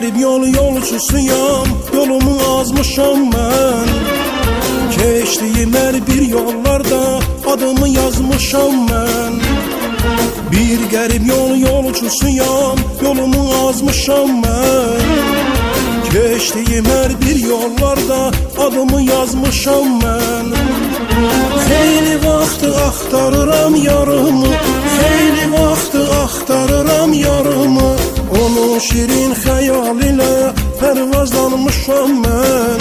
qərib yolçusuyam, yolumu azmışam mən. Keçdiyim hər bir yollarda adımı yazmışam mən. Bir qərib yolçusuyam, yolumu azmışam mən. Keçdiyim hər bir yollarda adımı yazmışam mən. Xeyli vaxt axtarıram yarımı, xeyli vaxt axtarıram yarımı. Onun şirin xəyal ilə pərvazlanmışam mən.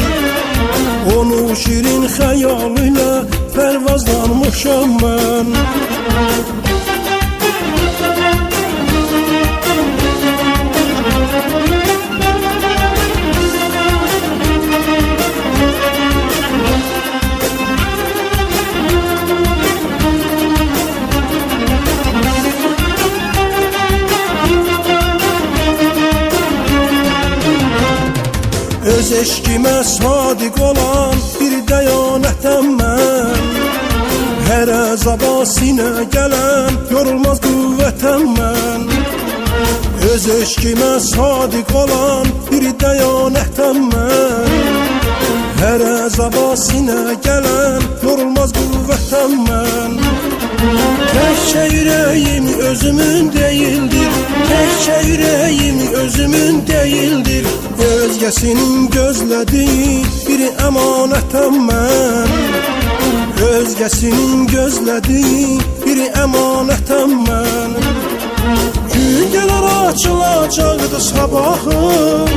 Onun şirin xəyal ilə pərvazlanmışam mən. Öz eşkimə sadiq olan bir dəyanətəm mən. Hər əzaba sinə gələn yorulmaz qüvvətəm mən. Öz eşkimə sadiq olan bir dəyanətəm mən. Hər əzaba sinə gələn yorulmaz qüvvətəm mən. Təkcə ürəyim özümün deyildir, təkcə ürəyim özümün deyildir. Özgəsinin gözlədiyi bir əmanətəm mən. Özgəsinin gözlədiyi bir əmanətəm mən. Gün gələr açılacaqdır sabahım,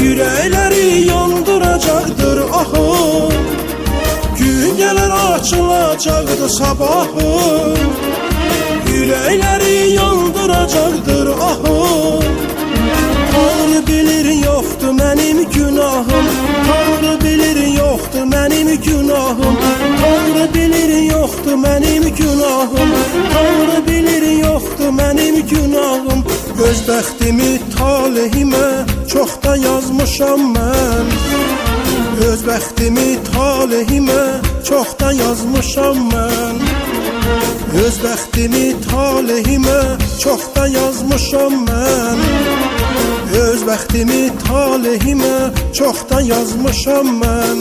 ürəkləri yandıracaqdır ahım. Gün gələr açılacaqdır sabahım, ürəkləri yandıracaqdır ahım. Tanrı bilir yoxdur mənim günahım, Tanrı bilir yoxdur mənim günahım. Tanrı bilir yoxdur mənim günahım, Tanrı bilir yoxdur mənim günahım. Öz bəxtimi talihimə çoxdan yazmışam mən. Öz bəxtimi talihimə çoxdan yazmışam mən. Öz bəxtimi talihimə çoxdan yazmışam mən. Öz bəxtimi talihimə çoxdan yazmışam mən.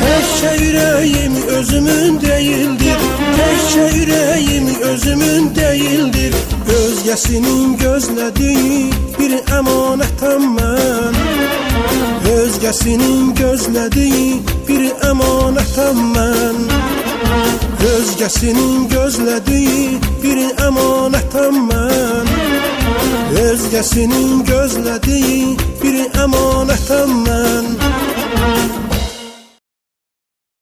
Təkcə ürəyim özümün deyildir, təkcə ürəyim özümün deyildir. Özgəsinin gözlədiyi bir əmanətəm mən. Özgəsinin gözlədiyi bir əmanətəm mən. Özgəsinin gözlədiyi bir əmanətəm mən. Özgəsinin gözlədiyi bir əmanətəm mən.